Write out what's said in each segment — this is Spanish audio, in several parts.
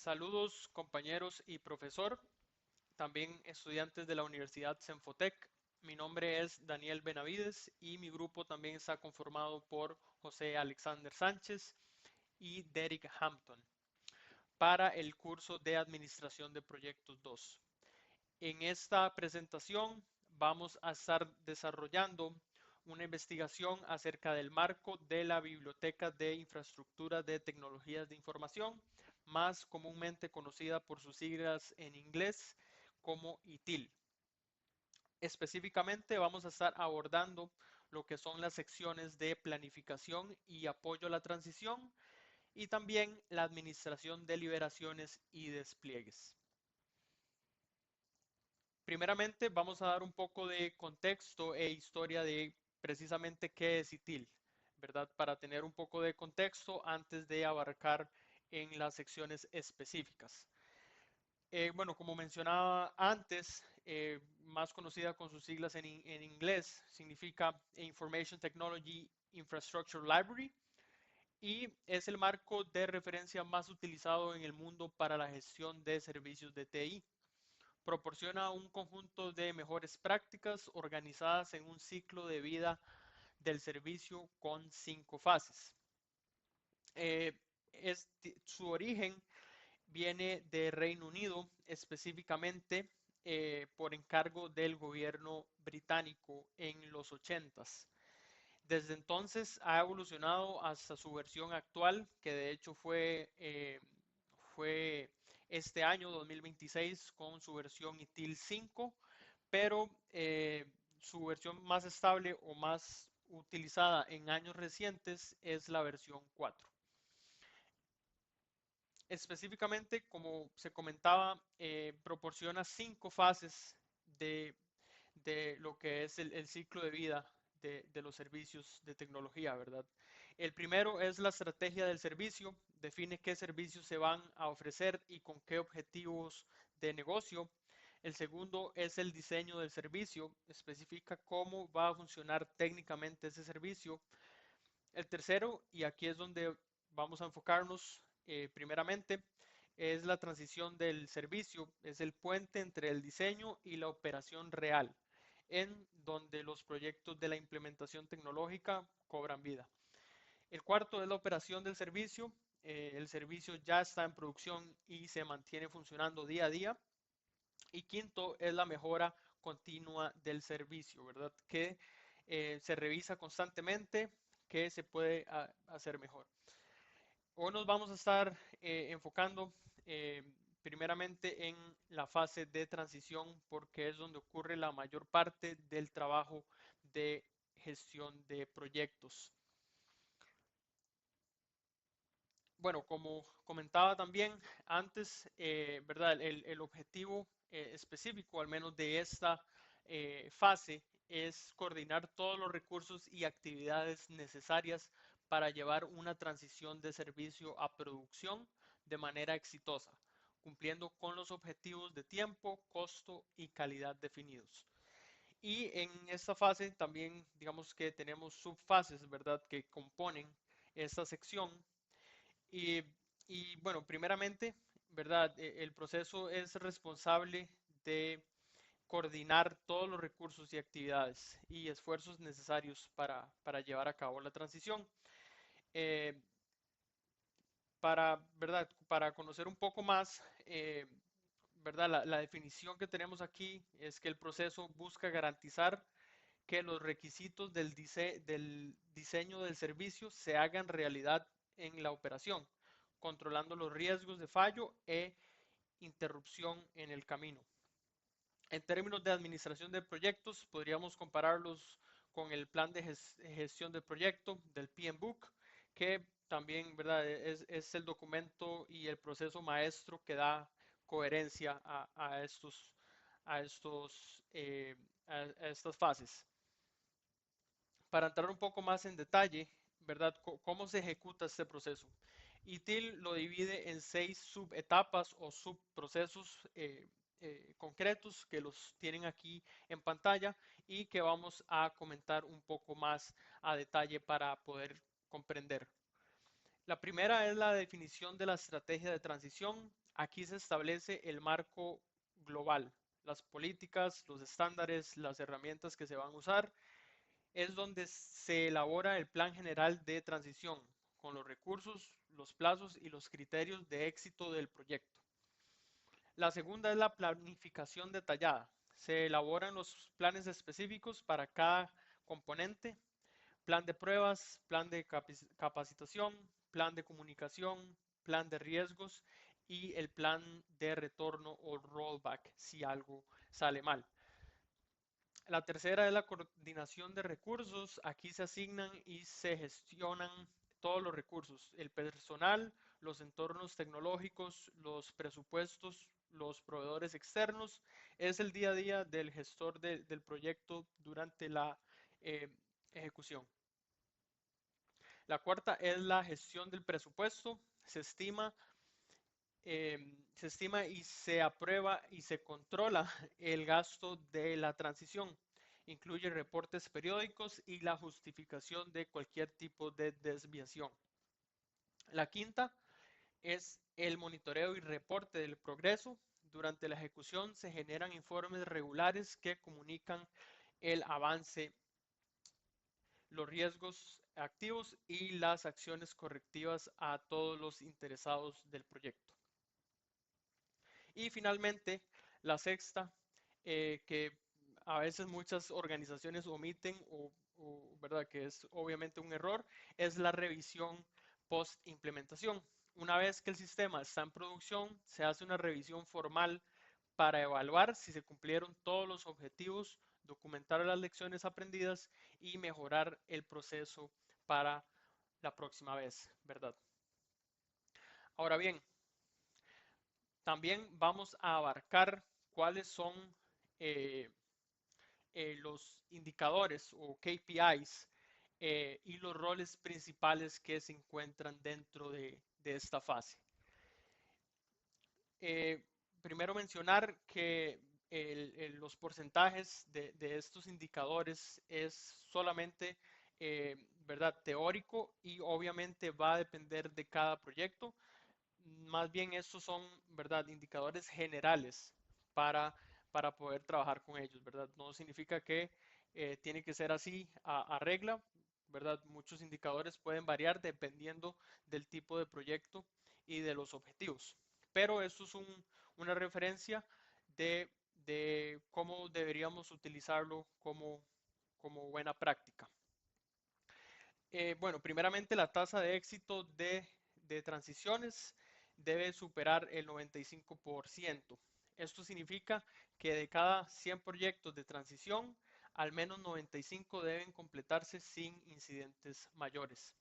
Saludos compañeros y profesor, también estudiantes de la Universidad Senfotec. Mi nombre es Daniel Benavides y mi grupo también está conformado por José Alexander Sánchez y Derek Hampton para el curso de Administración de Proyectos 2. En esta presentación vamos a estar desarrollando una investigación acerca del marco de la Biblioteca de Infraestructura de Tecnologías de Información, más comúnmente conocida por sus siglas en inglés como ITIL. Específicamente vamos a estar abordando lo que son las secciones de planificación y apoyo a la transición y también la administración de liberaciones y despliegues. Primeramente, vamos a dar un poco de contexto e historia de precisamente qué es ITIL, ¿verdad? Para tener un poco de contexto antes de abarcar en las secciones específicas. Bueno, como mencionaba antes, más conocida con sus siglas en inglés, significa Information Technology Infrastructure Library y es el marco de referencia más utilizado en el mundo para la gestión de servicios de TI. Proporciona un conjunto de mejores prácticas organizadas en un ciclo de vida del servicio con 5 fases. Eh, Su origen viene de Reino Unido, específicamente por encargo del gobierno británico en los 80s. Desde entonces ha evolucionado hasta su versión actual, que de hecho fue este año 2026 con su versión ITIL 5, pero su versión más estable o más utilizada en años recientes es la versión 4. Específicamente, como se comentaba, proporciona 5 fases de, de, lo que es el ciclo de vida de los servicios de tecnología, ¿verdad? El primero es la estrategia del servicio, define qué servicios se van a ofrecer y con qué objetivos de negocio. El segundo es el diseño del servicio, especifica cómo va a funcionar técnicamente ese servicio. El tercero, y aquí es donde vamos a enfocarnos primeramente, es la transición del servicio, es el puente entre el diseño y la operación real, en donde los proyectos de la implementación tecnológica cobran vida. El cuarto es la operación del servicio. El servicio ya está en producción y se mantiene funcionando día a día. Y quinto es la mejora continua del servicio, ¿verdad? Que se revisa constantemente, que se puede hacer mejor. Hoy nos vamos a estar enfocando eh, primeramente en la fase de transición porque es donde ocurre la mayor parte del trabajo de gestión de proyectos. Bueno, como comentaba también antes, ¿verdad? El objetivo específico, al menos de esta fase, es coordinar todos los recursos y actividades necesarias para llevar una transición de servicio a producción de manera exitosa, cumpliendo con los objetivos de tiempo, costo y calidad definidos. Y en esta fase también, digamos que tenemos subfases, ¿verdad?, que componen esta sección y, y bueno, primeramente, ¿verdad? El proceso es responsable de coordinar todos los recursos y actividades y esfuerzos necesarios para llevar a cabo la transición. Eh, ¿Verdad? Para conocer un poco más, ¿verdad? La definición que tenemos aquí es que el proceso busca garantizar que los requisitos del diseño del servicio se hagan realidad en la operación, controlando los riesgos de fallo e interrupción en el camino. En términos de administración de proyectos, podríamos compararlos con el plan de gestión del proyecto, del PMBOK, que también, ¿verdad?, es el documento y el proceso maestro que da coherencia a, estos, a estas fases. Para entrar un poco más en detalle, ¿verdad? ¿Cómo se ejecuta este proceso? ITIL lo divide en 6 subetapas o subprocesos concretos que los tienen aquí en pantalla y que vamos a comentar un poco más a detalle para poder comprender. La primera es la definición de la estrategia de transición. aquí se establece el marco global, las políticas, los estándares, las herramientas que se van a usar. Es donde se elabora el plan general de transición, con los recursos, los plazos y los criterios de éxito del proyecto. La segunda es la planificación detallada. Se elaboran los planes específicos para cada componente, plan de pruebas, plan de capacitación, plan de comunicación, plan de riesgos y el plan de retorno o rollback si algo sale mal. La tercera es la coordinación de recursos. Aquí se asignan y se gestionan todos los recursos, el personal, los entornos tecnológicos, los presupuestos, los proveedores externos. Es el día a día del gestor del proyecto durante la eh, ejecución. La cuarta es la gestión del presupuesto. Se estima y se aprueba y se controla el gasto de la transición. Incluye reportes periódicos y la justificación de cualquier tipo de desviación. La quinta es el monitoreo y reporte del progreso. Durante la ejecución se generan informes regulares que comunican el avance, los riesgos activos y las acciones correctivas a todos los interesados del proyecto. Y finalmente, la sexta, que a veces muchas organizaciones omiten ¿verdad? Que es obviamente un error, es la revisión post implementación. Una vez que el sistema está en producción, se hace una revisión formal para evaluar si se cumplieron todos los objetivos, documentar las lecciones aprendidas y mejorar el proceso para la próxima vez, ¿verdad? Ahora bien, también vamos a abarcar cuáles son eh, los indicadores o KPIs y los roles principales que se encuentran dentro de esta fase. Eh, Primero mencionar que los porcentajes de estos indicadores es solamente ¿verdad? Teórico y obviamente va a depender de cada proyecto. Más bien estos son, ¿verdad? Indicadores generales para, para poder trabajar con ellos, ¿verdad? No significa que tiene que ser así a regla, ¿verdad? Muchos indicadores pueden variar dependiendo del tipo de proyecto y de los objetivos. Pero esto es una referencia de cómo deberíamos utilizarlo como buena práctica. Bueno, primeramente la tasa de éxito de transiciones debe superar el 95%. Esto significa que de cada 100 proyectos de transición, al menos 95 deben completarse sin incidentes mayores.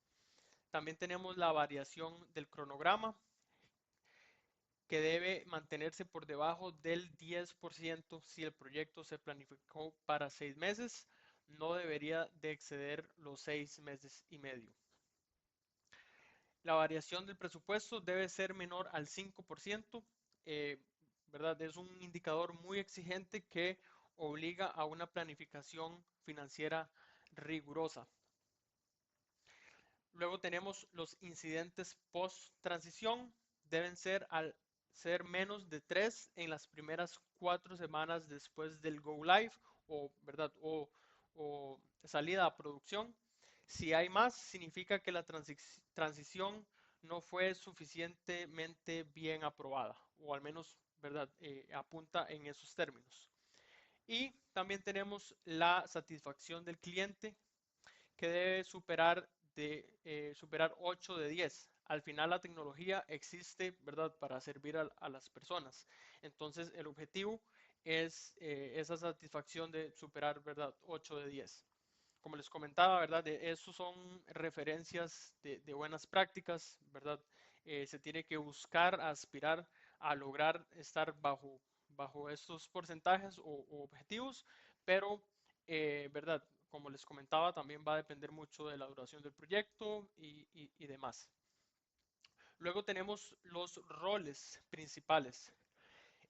También tenemos la variación del cronograma, que debe mantenerse por debajo del 10% si el proyecto se planificó para 6 meses, no debería de exceder los 6 meses y medio. La variación del presupuesto debe ser menor al 5%, ¿verdad? Es un indicador muy exigente que obliga a una planificación financiera rigurosa. Luego tenemos los incidentes post-transición, deben ser al ser menos de 3 en las primeras 4 semanas después del go live ¿verdad? O salida a producción. Si hay más, significa que la transición no fue suficientemente bien aprobada, o al menos, ¿verdad? Apunta en esos términos. Y también tenemos la satisfacción del cliente, que debe superar 8 de 10. Al final la tecnología existe, ¿verdad?, para servir a las personas. Entonces el objetivo es esa satisfacción de superar, ¿verdad?, 8 de 10. Como les comentaba, ¿verdad? Esos son referencias de buenas prácticas, ¿verdad? Se tiene que buscar, aspirar a lograr estar bajo estos porcentajes o objetivos, pero, ¿verdad? Como les comentaba, también va a depender mucho de la duración del proyecto y demás. Luego tenemos los roles principales.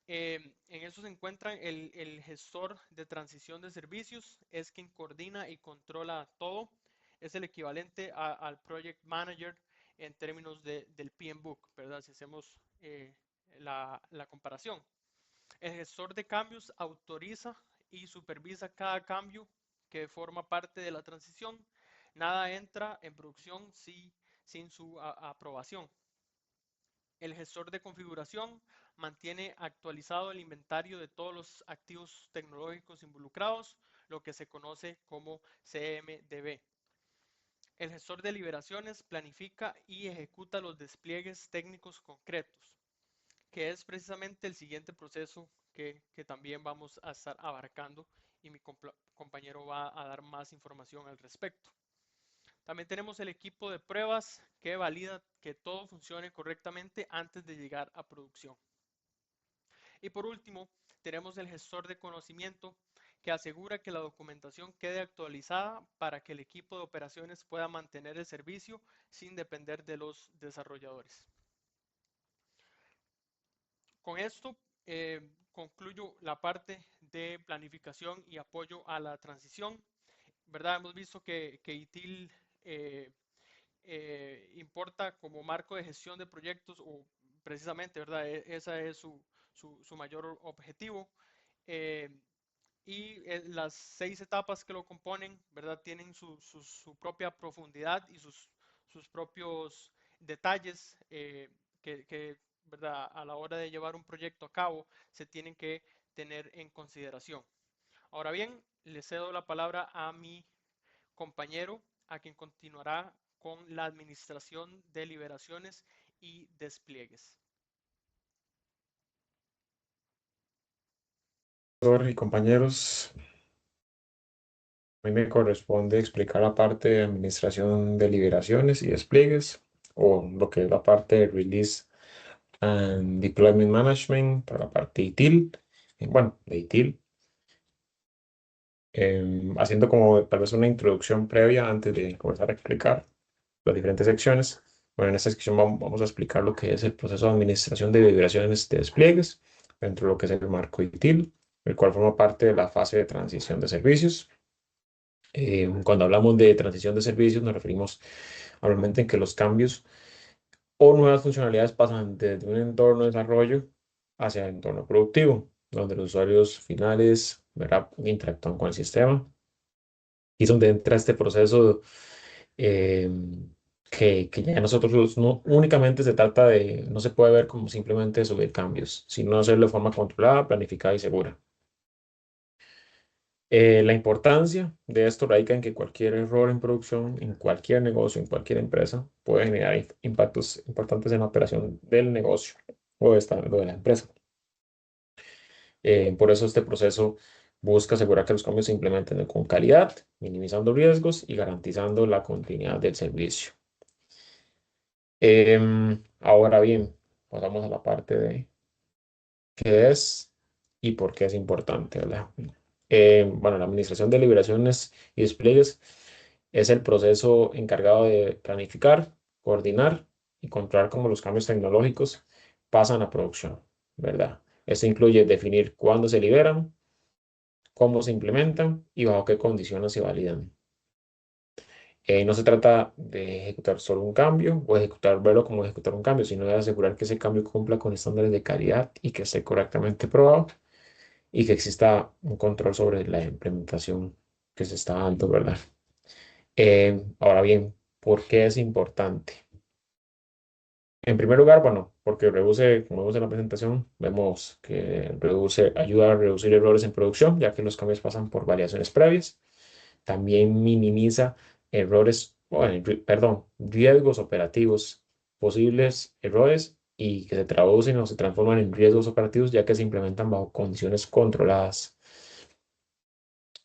En eso se encuentra el gestor de transición de servicios, es quien coordina y controla todo. Es el equivalente al project manager en términos del PM Book, ¿verdad? Si hacemos la comparación. El gestor de cambios autoriza y supervisa cada cambio que forma parte de la transición. Nada entra en producción sin su aprobación. El gestor de configuración mantiene actualizado el inventario de todos los activos tecnológicos involucrados, lo que se conoce como CMDB. El gestor de liberaciones planifica y ejecuta los despliegues técnicos concretos, que es precisamente el siguiente proceso que también vamos a estar abarcando y mi compañero va a dar más información al respecto. También tenemos el equipo de pruebas que valida que todo funcione correctamente antes de llegar a producción. Y por último, tenemos el gestor de conocimiento que asegura que la documentación quede actualizada para que el equipo de operaciones pueda mantener el servicio sin depender de los desarrolladores. Con esto concluyo la parte de planificación y apoyo a la transición. ¿Verdad? Hemos visto que ITIL importa como marco de gestión de proyectos o precisamente, ¿verdad? Esa es su mayor objetivo. Eh, y las 6 etapas que lo componen, ¿verdad? Tienen su propia profundidad y sus propios detalles que, ¿verdad? A la hora de llevar un proyecto a cabo se tienen que tener en consideración. Ahora bien, le cedo la palabra a mi compañero, a quien continuará con la administración de liberaciones y despliegues. Y compañeros, a mí me corresponde explicar la parte de administración de liberaciones y despliegues, o lo que es la parte de Release and Deployment Management para la parte ITIL, bueno, de ITIL, haciendo como tal vez una introducción previa antes de comenzar a explicar las diferentes secciones. Bueno, en esta sección vamos a explicar lo que es el proceso de administración de liberaciones de despliegues dentro de lo que es el marco ITIL, el cual forma parte de la fase de transición de servicios. Cuando hablamos de transición de servicios, nos referimos normalmente en que los cambios o nuevas funcionalidades pasan desde un entorno de desarrollo hacia el entorno productivo, donde los usuarios finales, ¿verdad?, interactúan con el sistema. Y es donde entra este proceso eh, que ya nosotros no únicamente se trata de, no se puede ver como simplemente subir cambios, sino hacerlo de forma controlada, planificada y segura. La importancia de esto radica en que cualquier error en producción, en cualquier negocio, en cualquier empresa, puede generar impactos importantes en la operación del negocio o de la empresa. Por eso este proceso busca asegurar que los cambios se implementen con calidad, minimizando riesgos y garantizando la continuidad del servicio. Ahora bien, pasamos a la parte de qué es y por qué es importante, ¿verdad? Bueno, la administración de liberaciones y despliegues es el proceso encargado de planificar, coordinar y controlar cómo los cambios tecnológicos pasan a producción, ¿verdad? Esto incluye definir cuándo se liberan, cómo se implementan y bajo qué condiciones se validan. No se trata de ejecutar solo un cambio o verlo como ejecutar un cambio, sino de asegurar que ese cambio cumpla con estándares de calidad y que esté correctamente probado y que exista un control sobre la implementación que se está dando, ¿verdad? Ahora bien, ¿por qué es importante? En primer lugar, bueno, porque reduce, como vemos en la presentación, vemos que ayuda a reducir errores en producción, ya que los cambios pasan por variaciones previas. También minimiza errores, bueno, perdón, riesgos operativos, posibles errores y que se traducen o se transforman en riesgos operativos, ya que se implementan bajo condiciones controladas.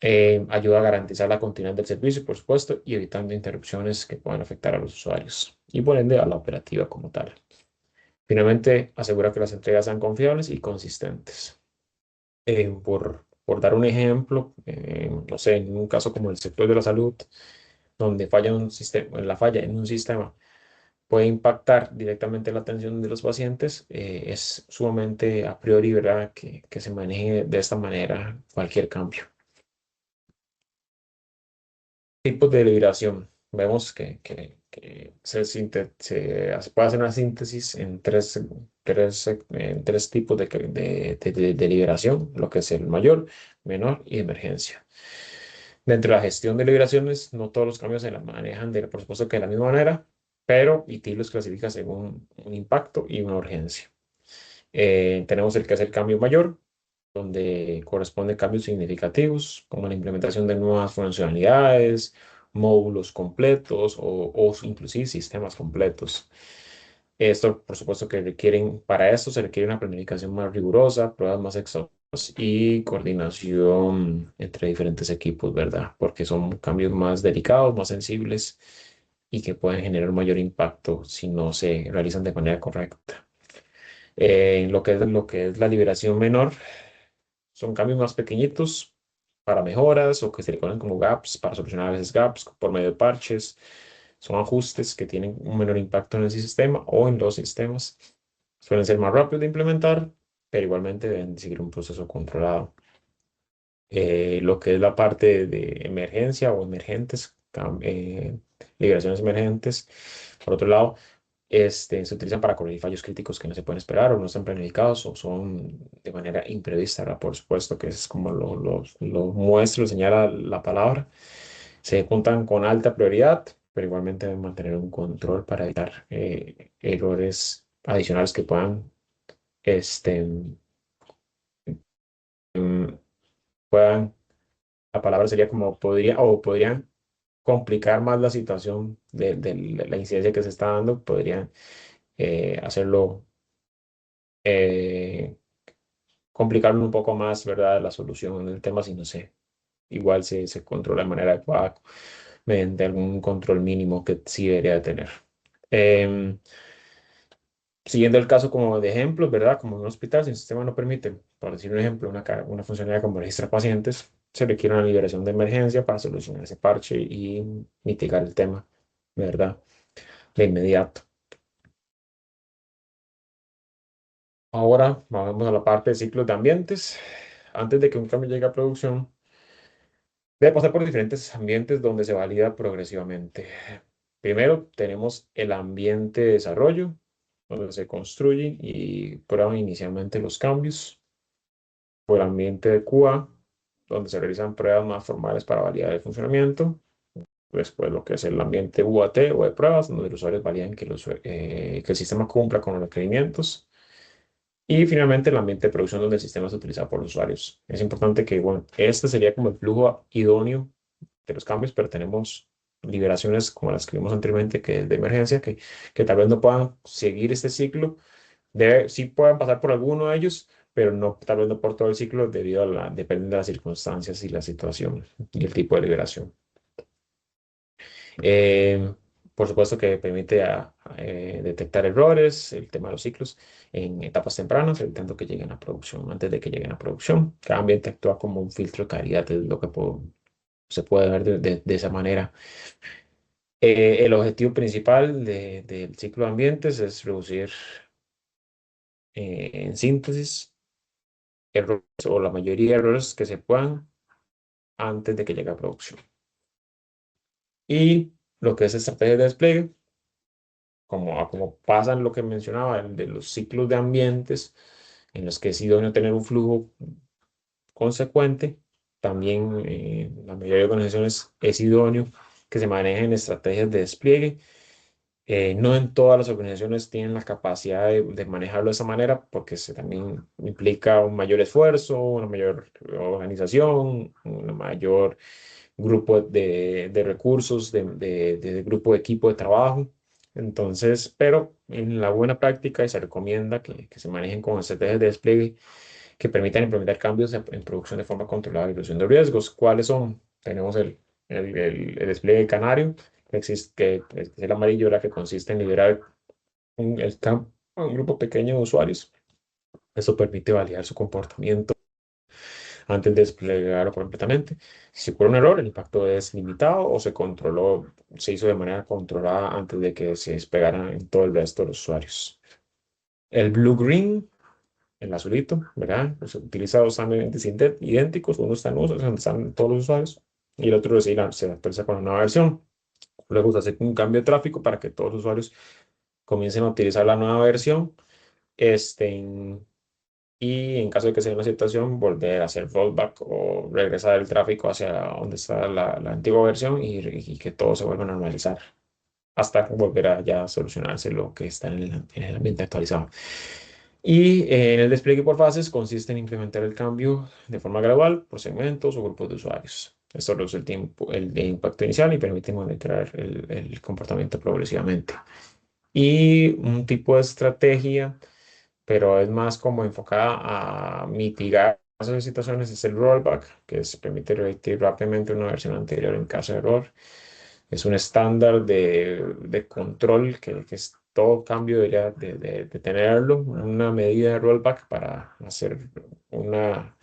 Ayuda a garantizar la continuidad del servicio, por supuesto, y evitando interrupciones que puedan afectar a los usuarios y por ende a la operativa como tal. Finalmente, asegura que las entregas sean confiables y consistentes. Por dar un ejemplo, no sé, en un caso como el sector de la salud, donde falla un sistema, la falla en un sistema puede impactar directamente la atención de los pacientes, es sumamente a priori, ¿verdad?, que se maneje de esta manera cualquier cambio. Tipos de liberación. Vemos que se puede hacer una síntesis en tres tipos de liberación, lo que es el mayor, menor y emergencia. Dentro de la gestión de liberaciones, no todos los cambios se la manejan, por supuesto que de la misma manera, pero ITIL los clasifica según un impacto y una urgencia. Tenemos el que es el cambio mayor, donde corresponden cambios significativos, como la implementación de nuevas funcionalidades, módulos completos o inclusive sistemas completos. Esto, por supuesto, que para esto se requiere una planificación más rigurosa, pruebas más exhaustivas y coordinación entre diferentes equipos, ¿verdad? Porque son cambios más delicados, más sensibles y que pueden generar mayor impacto si no se realizan de manera correcta. Lo que es la liberación menor, son cambios más pequeñitos para mejoras o que se le conocen como gaps para solucionar a veces gaps por medio de parches. Son ajustes que tienen un menor impacto en el sistema o en los sistemas. Suelen ser más rápidos de implementar, pero igualmente deben seguir un proceso controlado. Lo que es la parte de emergencia o emergentes, liberaciones emergentes, por otro lado, se utilizan para corregir fallos críticos que no se pueden esperar o no están planificados o son de manera imprevista, ¿verdad? Por supuesto que es como lo muestra, lo señala la palabra. Se ejecutan con alta prioridad, pero igualmente deben mantener un control para evitar errores adicionales que este, mm, puedan, la palabra sería como podrían complicar más la situación de la incidencia que se está dando, podrían hacerlo, eh, complicarlo un poco más, ¿verdad? La solución del tema, si no sé, igual se controla de manera adecuada mediante algún control mínimo que sí debería de tener. Em, Siguiendo el caso como de ejemplo, ¿verdad? Como en un hospital, si el sistema no permite, por decir un ejemplo, una funcionalidad como registrar pacientes, se requiere una liberación de emergencia para solucionar ese parche y mitigar el tema, ¿verdad? De inmediato. Ahora vamos a la parte de ciclos de ambientes. Antes de que un cambio llegue a producción, debe pasar por diferentes ambientes donde se valida progresivamente. Primero tenemos el ambiente de desarrollo, donde se construyen y prueban inicialmente los cambios. Por el ambiente de QA, donde se realizan pruebas más formales para validar el funcionamiento. Después lo que es el ambiente UAT o de pruebas, donde los usuarios validan que el sistema cumpla con los requerimientos. Y finalmente el ambiente de producción, donde el sistema es utilizado por los usuarios. Es importante que, bueno, este sería como el flujo idóneo de los cambios, pero tenemos liberaciones como las que vimos anteriormente, que es de emergencia, que tal vez no puedan seguir este ciclo. Sí puedan pasar por alguno de ellos, pero no, tal vez no por todo el ciclo, depende de las circunstancias y la situación y el tipo de liberación. Eh, por supuesto que permite detectar errores, el tema de los ciclos, en etapas tempranas, evitando que lleguen a producción, antes de que lleguen a producción. Cada ambiente actúa como un filtro de calidad, es lo que se puede ver de esa manera. El objetivo principal del ciclo de ambientes es reducir, en síntesis, errores o la mayoría de errores que se puedan antes de que llegue a producción. Y lo que es estrategia de despliegue, como pasa en lo que mencionaba, de los ciclos de ambientes, en los que es idóneo tener un flujo consecuente, también la mayoría de organizaciones es idóneo que se manejen estrategias de despliegue. No en todas las organizaciones tienen la capacidad de manejarlo de esa manera, porque se también implica un mayor esfuerzo, una mayor organización, un mayor grupo de recursos, de grupo de equipo de trabajo. Entonces, pero en la buena práctica se recomienda que se manejen con estrategias de despliegue que permitan implementar cambios en producción de forma controlada y reducción de riesgos. ¿Cuáles son? Tenemos el despliegue canario, que existe, que es el amarillo, la que consiste en liberar un grupo pequeño de usuarios. Eso permite validar su comportamiento antes de desplegarlo completamente. Si ocurre un error, el impacto es limitado o se hizo de manera controlada antes de que se despegara en todo el resto de los usuarios. El blue-green, el azulito, ¿verdad? Se utiliza dos ambientes idénticos, uno está en uso, donde están todos los usuarios, y el otro se actualiza con una nueva versión. luego se hace un cambio de tráfico para que todos los usuarios comiencen a utilizar la nueva versión. Este, y en caso de que sea una situación, volver a hacer rollback o regresar el tráfico hacia donde está la antigua versión y que todo se vuelva a normalizar hasta volver a ya solucionarse lo que está en el ambiente actualizado. Y en el despliegue por fases consiste en implementar el cambio de forma gradual por segmentos o grupos de usuarios. Esto reduce el tiempo, el de impacto inicial y permite monitorear el comportamiento progresivamente. Y un tipo de estrategia, pero es más como enfocada a mitigar esas situaciones, es el rollback, que permite revertir rápidamente una versión anterior en caso de error. Es un estándar de control que es, todo cambio debería de tenerlo, una medida de rollback para hacer una,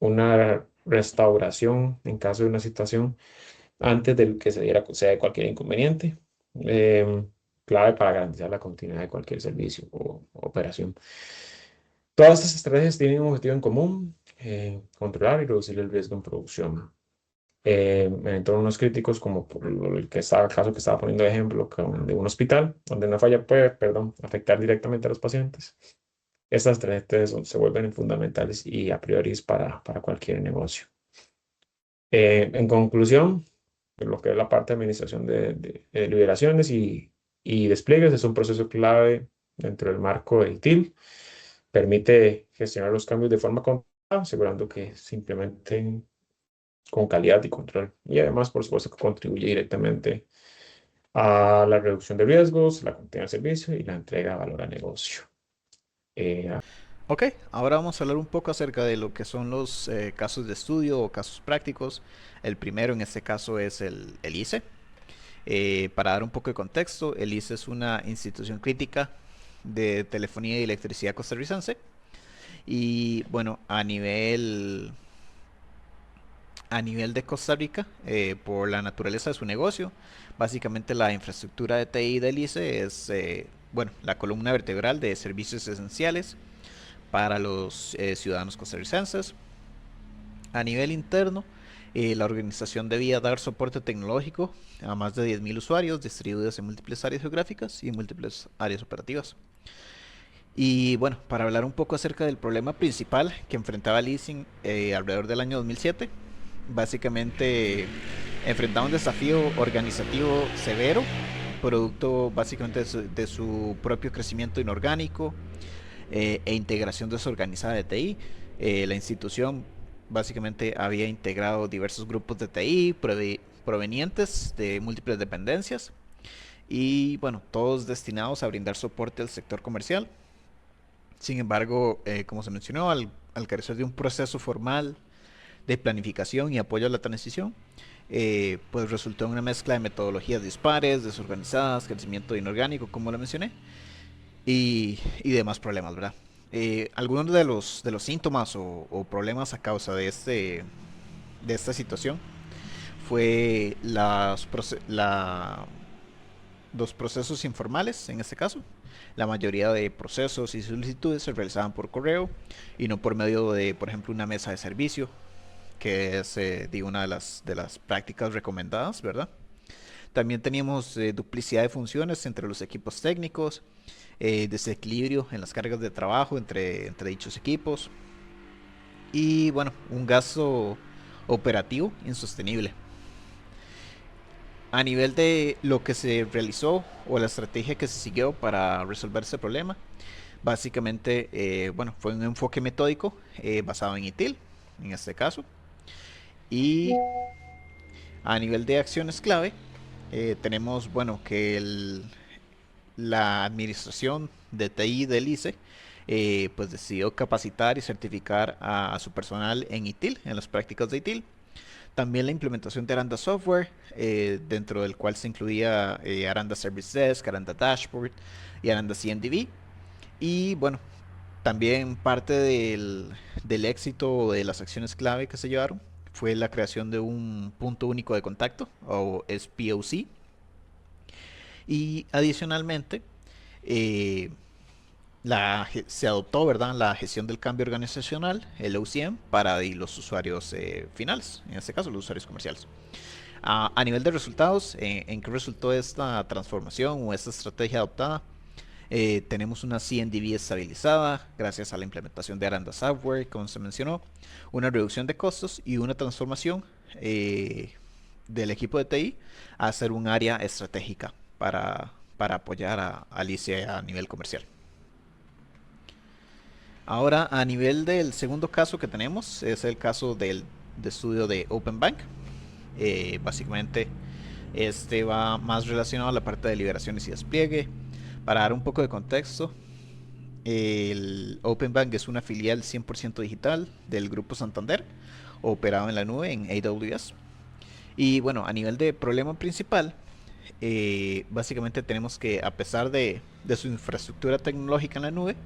una restauración en caso de una situación antes de que se dé cualquier inconveniente. Clave para garantizar la continuidad de cualquier servicio o operación. Todas estas estrategias tienen un objetivo en común: controlar y reducir el riesgo en producción. En entornos críticos, como por el caso que estaba poniendo de ejemplo, de un hospital, donde una falla puede, perdón, afectar directamente a los pacientes. Estas estrategias se vuelven fundamentales y a priori para cualquier negocio. En conclusión, lo que es la parte de administración de liberaciones y despliegues es un proceso clave dentro del marco de ITIL. Permite gestionar los cambios de forma controlada, asegurando que se implementen con calidad y control. Y además, por supuesto, que contribuye directamente a la reducción de riesgos, la continuidad del servicio y la entrega de valor al negocio. Eh, Ok, ahora vamos a hablar un poco acerca de lo que son los casos de estudio o casos prácticos. El primero en este caso es el ICE. Para dar un poco de contexto, el ICE es una institución crítica de telefonía y electricidad costarricense. Y bueno, a nivel de Costa Rica, por la naturaleza de su negocio, básicamente la infraestructura de TI del ICE es bueno, la columna vertebral de servicios esenciales para los ciudadanos costarricenses. A nivel interno, la organización debía dar soporte tecnológico a más de 10.000 usuarios distribuidos en múltiples áreas geográficas y múltiples áreas operativas. Y bueno, para hablar un poco acerca del problema principal que enfrentaba Leasing alrededor del año 2007, básicamente enfrentaba un desafío organizativo severo, producto básicamente de su propio crecimiento inorgánico, e integración desorganizada de TI. La institución básicamente había integrado diversos grupos de TI provenientes de múltiples dependencias y bueno, todos destinados a brindar soporte al sector comercial. Sin embargo, como se mencionó, al carecer de un proceso formal de planificación y apoyo a la transición, pues resultó en una mezcla de metodologías dispares, desorganizadas, crecimiento inorgánico, como lo mencioné, y demás problemas, ¿verdad? Algunos de los síntomas o problemas a causa de esta situación fue los procesos informales, en este caso. La mayoría de procesos y solicitudes se realizaban por correo y no por medio de, por ejemplo, una mesa de servicio, que es una de las prácticas recomendadas, ¿verdad? También teníamos duplicidad de funciones entre los equipos técnicos, desequilibrio en las cargas de trabajo entre dichos equipos y, bueno, un gasto operativo insostenible. A nivel de lo que se realizó o la estrategia que se siguió para resolver ese problema, básicamente, bueno, fue un enfoque metódico basado en ITIL, en este caso. Y a nivel de acciones clave, tenemos, bueno, que la administración de TI del ICE pues decidió capacitar y certificar a su personal en ITIL, en las prácticas de ITIL. También la implementación de Aranda Software, dentro del cual se incluía Aranda Service Desk, Aranda Dashboard y Aranda CNDB. Y bueno, también parte del éxito de las acciones clave que se llevaron fue la creación de un punto único de contacto, o SPOC. Y adicionalmente, eh, se adoptó, ¿verdad?, la gestión del cambio organizacional, el OCM, para los usuarios finales, en este caso los usuarios comerciales. A nivel de resultados, ¿en qué resultó esta transformación o esta estrategia adoptada? Tenemos una CNDB estabilizada gracias a la implementación de Aranda Software, como se mencionó, una reducción de costos y una transformación del equipo de TI a ser un área estratégica para apoyar a Alice a nivel comercial. Ahora, a nivel del segundo caso que tenemos, es el caso de estudio de OpenBank. Básicamente, este va más relacionado a la parte de liberaciones y despliegue. Para dar un poco de contexto, el OpenBank es una filial 100% digital del Grupo Santander, operado en la nube en AWS. Y bueno, a nivel de problema principal, básicamente tenemos que, a pesar de su infraestructura tecnológica en la nube,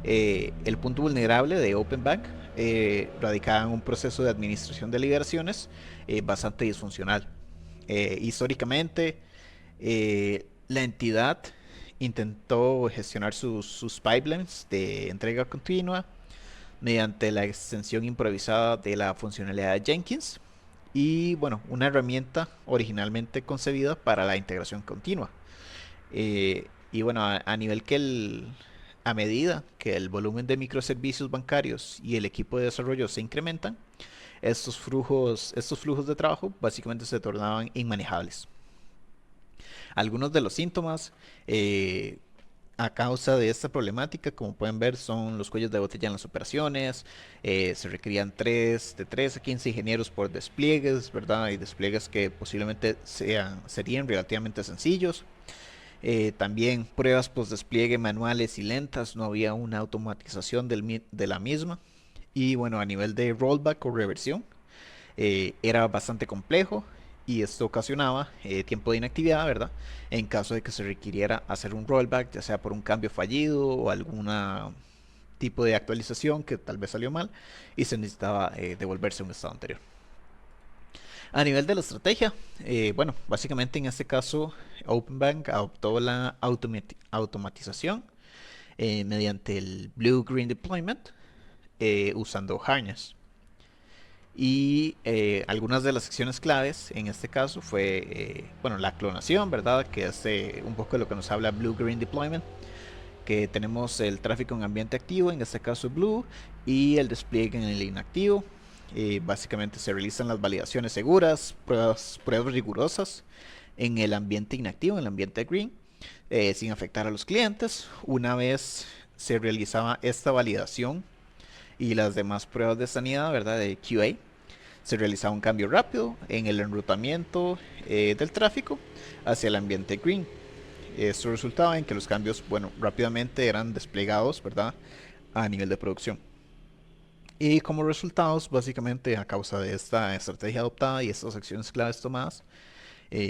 el punto vulnerable de OpenBank radicaba en un proceso de administración de liberaciones bastante disfuncional. Históricamente, la entidad intentó gestionar sus pipelines de entrega continua mediante la extensión improvisada de la funcionalidad de Jenkins y bueno, una herramienta originalmente concebida para la integración continua. Y bueno, a nivel a medida que el volumen de microservicios bancarios y el equipo de desarrollo se incrementan, estos flujos de trabajo básicamente se tornaban inmanejables. Algunos de los síntomas a causa de esta problemática, como pueden ver, son los cuellos de botella en las operaciones. Se requerían de 3 a 15 ingenieros por despliegues, ¿verdad? Y despliegues que posiblemente serían relativamente sencillos. También pruebas post despliegue manuales y lentas, no había una automatización de la misma. Y bueno, a nivel de rollback o reversión, era bastante complejo y esto ocasionaba tiempo de inactividad, ¿verdad? En caso de que se requiriera hacer un rollback, ya sea por un cambio fallido o algún tipo de actualización que tal vez salió mal y se necesitaba devolverse a un estado anterior. A nivel de la estrategia, bueno, básicamente en este caso OpenBank adoptó la automatización mediante el Blue-Green Deployment usando Harness. Y algunas de las secciones claves en este caso fue, bueno, la clonación, ¿verdad? Que es un poco de lo que nos habla Blue-Green Deployment, que tenemos el tráfico en ambiente activo, en este caso Blue, y el despliegue en el inactivo. Básicamente se realizan las validaciones seguras, pruebas rigurosas en el ambiente inactivo, en el ambiente green, sin afectar a los clientes. Una vez se realizaba esta validación y las demás pruebas de sanidad, ¿verdad? De QA, se realizaba un cambio rápido en el enrutamiento del tráfico hacia el ambiente green. Esto resultaba en que los cambios, bueno, rápidamente eran desplegados, ¿verdad? A nivel de producción. Y como resultados, básicamente a causa de esta estrategia adoptada y estas acciones claves tomadas,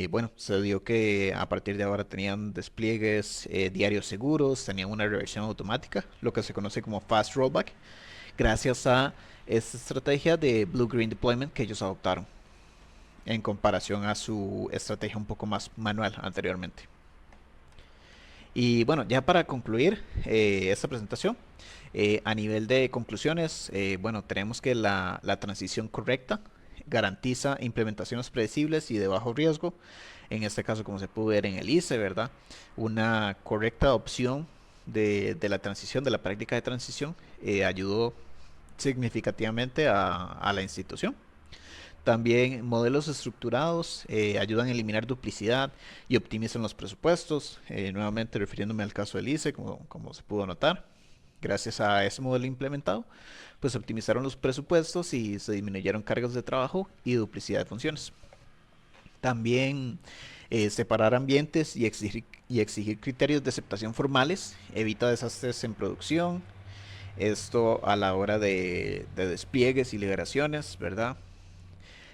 bueno, se dio que a partir de ahora tenían despliegues diarios seguros, tenían una reversión automática, lo que se conoce como fast rollback, gracias a esta estrategia de Blue-Green Deployment que ellos adoptaron, en comparación a su estrategia un poco más manual anteriormente. Y bueno, ya para concluir esta presentación, a nivel de conclusiones, bueno, tenemos que la transición correcta garantiza implementaciones predecibles y de bajo riesgo. En este caso, como se pudo ver en el ICE, ¿verdad? Una correcta opción de la transición, de la práctica de transición, ayudó significativamente a la institución. También modelos estructurados ayudan a eliminar duplicidad y optimizan los presupuestos. Nuevamente refiriéndome al caso del ICE, como se pudo notar. Gracias a ese modelo implementado, pues se optimizaron los presupuestos y se disminuyeron cargas de trabajo y duplicidad de funciones. También separar ambientes y exigir criterios de aceptación formales evita desastres en producción. Esto a la hora de despliegues y liberaciones, ¿verdad?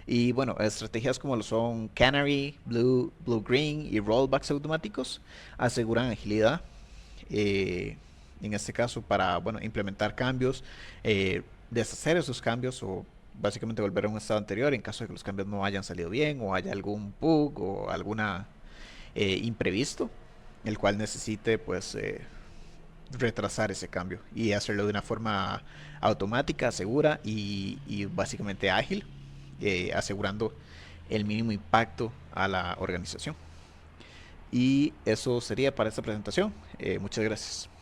Y bueno, estrategias como lo son Canary, Blue-Green y rollbacks automáticos aseguran agilidad. En este caso para, bueno, implementar cambios, deshacer esos cambios o básicamente volver a un estado anterior en caso de que los cambios no hayan salido bien o haya algún bug o alguna imprevisto, el cual necesite pues retrasar ese cambio y hacerlo de una forma automática, segura y básicamente ágil, asegurando el mínimo impacto a la organización. Y eso sería para esta presentación. Muchas gracias.